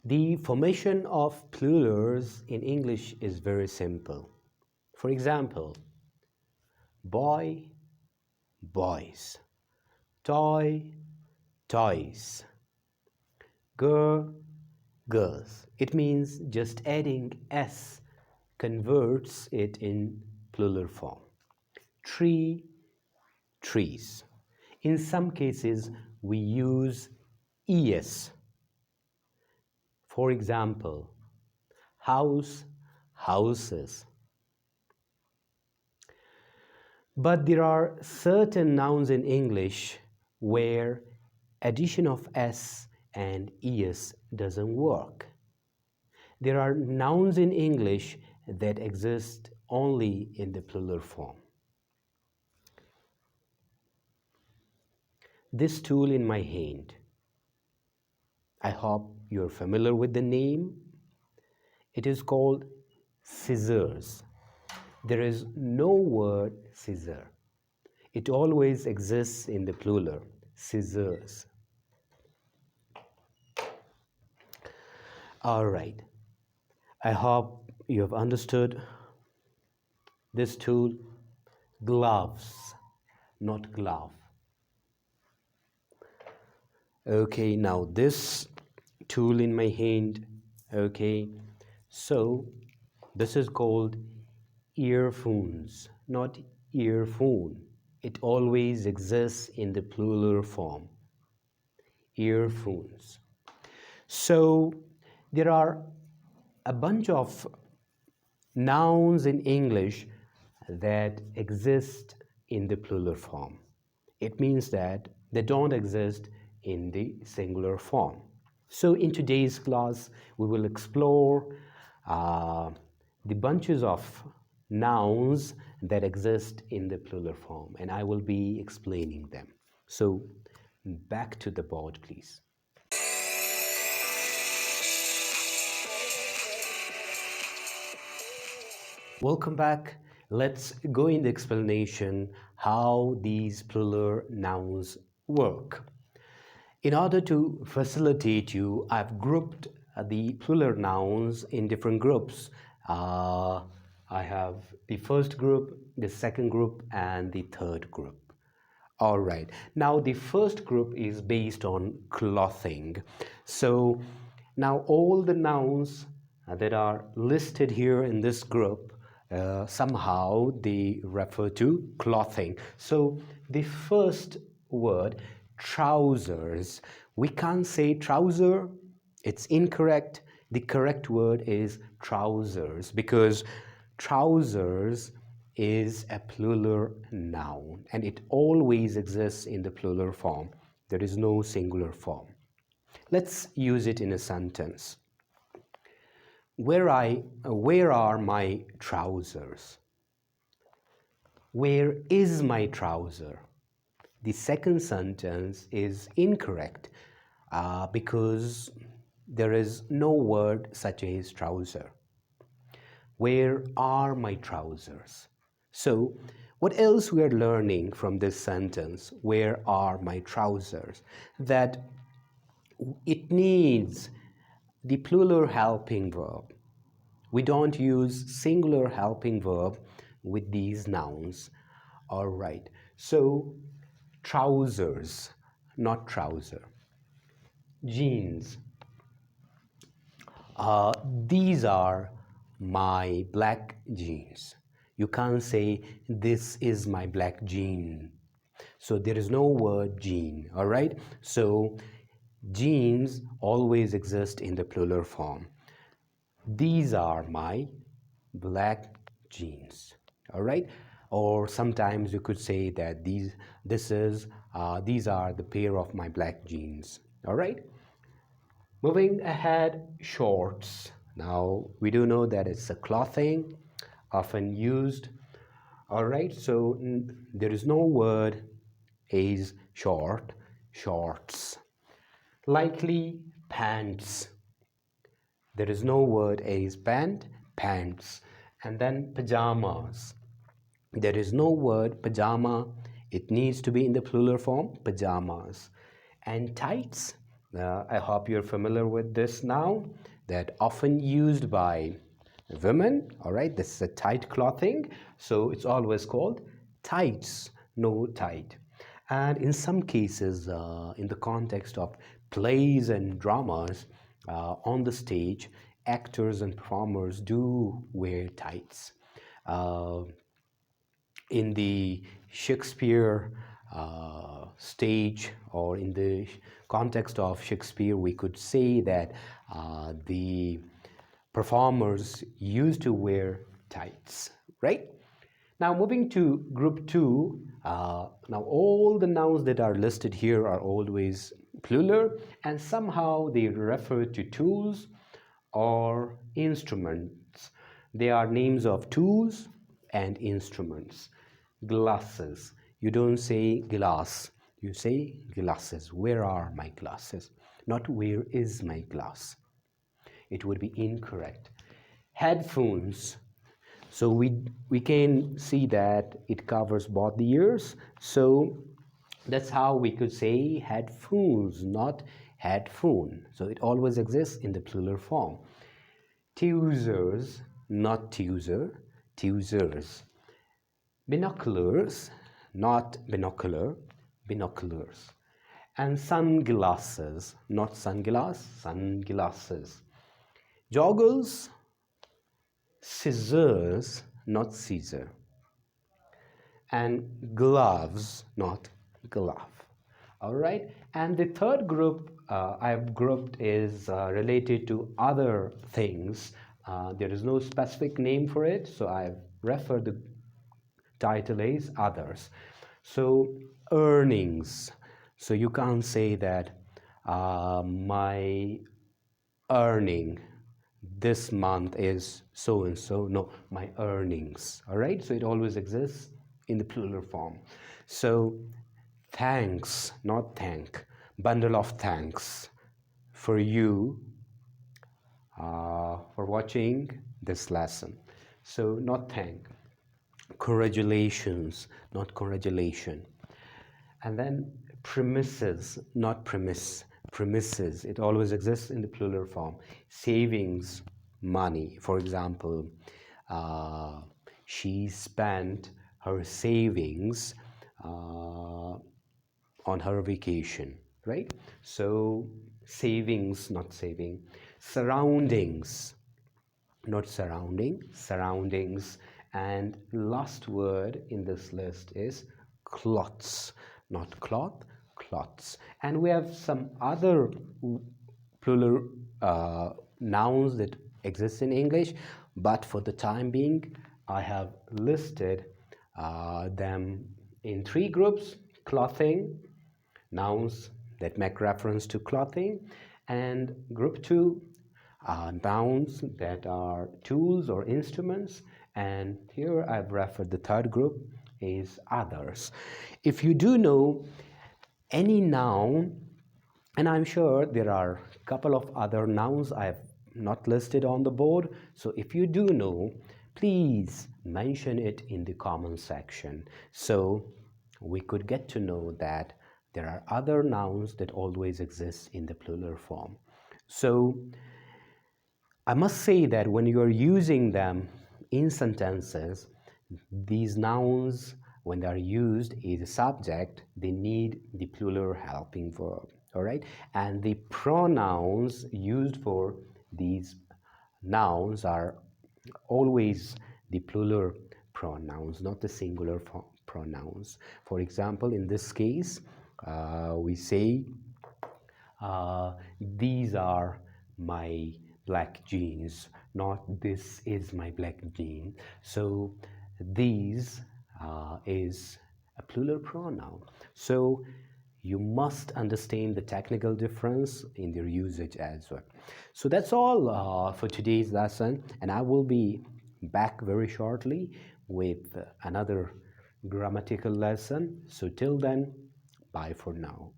The formation of plurals in English is very simple. For example, boy, boys, toy, toys, girl, girls. It means just adding s converts it in plural form. Tree, trees. In some cases, we use es. For example, house, houses. But there are certain nouns in English where addition of s and es doesn't work. There are nouns in English that exist only in the plural form. This tool in my hand, I hope you're familiar with the name. It is called scissors. There is no word scissor. It always exists in the plural, scissors. All right. I hope you have understood this tool. Gloves, not glove. Okay, now this tool in my hand, okay, so this is called earphones, not earphone. It always exists in the plural form, earphones. So there are a bunch of nouns in English that exist in the plural form. It means that they don't exist in the singular form. So in today's class, we will explore the bunches of nouns that exist in the plural form, and I will be explaining them. So back to the board, please. Welcome back. Let's go in the explanation how these plural nouns work. In order to facilitate you, I've grouped the plural nouns in different groups. I have the first group, the second group, and the third group. All right. Now the first group is based on clothing. So now all the nouns that are listed here in this group, somehow they refer to clothing. So the first word, trousers. We can't say trouser. It's incorrect. The correct word is trousers because trousers is a plural noun and it always exists in the plural form. There is no singular form. Let's use it in a sentence. Where are my trousers? Where is my trouser? The second sentence is incorrect because there is no word such as trouser. Where are my trousers? So, what else we are learning from this sentence, where are my trousers? That it needs the plural helping verb. We don't use singular helping verb with these nouns. All right. So, trousers, not trouser. Jeans. These are my black jeans. You can't say this is my black jean. So there is no word jean, all right? So jeans always exist in the plural form. These are my black jeans, all right? Or sometimes you could say that these are the pair of my black jeans, all right? Moving ahead, shorts. Now we do know that it's a clothing often used. All right, so there is no word is short, shorts. Likely pants. There is no word is pant, pants. And then pajamas. There is no word pajama. It needs to be in the plural form, pajamas. And tights. I hope you're familiar with this noun that often used by women. All right, this is a tight clothing, so it's always called tights, no tight. And in some cases, in the context of plays and dramas on the stage, actors and performers do wear tights. Uh, in the Shakespeare stage, or in the context of Shakespeare, we could say that the performers used to wear tights, right? Now, moving to group two, now all the nouns that are listed here are always plural, and somehow they refer to tools or instruments. They are names of tools and instruments. Glasses. You don't say glass, you say glasses. Where are my glasses? Not where is my glass. It would be incorrect. Headphones. So we can see that it covers both the ears. So that's how we could say headphones, not headphone. So it always exists in the plural form. Tweezers, not tweezer, tweezers. Binoculars, not binocular, binoculars. And sunglasses, not sunglass, sunglasses. Joggles, scissors, not scissor. And gloves, not glove. All right. And the third group I've grouped is related to other things. There is no specific name for it, so I've referred the title as others. So earnings. So you can't say that my earning this month is so and so. No, my earnings. All right. So it always exists in the plural form. So thanks, not thank. Bundle of thanks for you for watching this lesson. So not thank. Congratulations, not congratulation. And then premises, not premise. Premises, it always exists in the plural form. Savings, money. For example, she spent her savings on her vacation, right? So savings, not saving. Surroundings, not surrounding, surroundings. And last word in this list is cloths, not cloth, cloths. And we have some other plural nouns that exist in English, but for the time being, I have listed them in three groups: clothing, nouns that make reference to clothing, and group two, nouns that are tools or instruments. And here I've referred the third group is others. If you do know any noun, and I'm sure there are a couple of other nouns I have not listed on the board, so if you do know, please mention it in the comment section so we could get to know that there are other nouns that always exist in the plural form. So I must say that when you are using them in sentences, these nouns, when they are used as a subject, they need the plural helping verb. All right, and the pronouns used for these nouns are always the plural pronouns, not the singular pronouns. For example, in this case, we say, these are my black jeans, not this is my black jean. So these is a plural pronoun. So you must understand the technical difference in their usage as well. So that's all for today's lesson, and I will be back very shortly with another grammatical lesson. So till then, bye for now.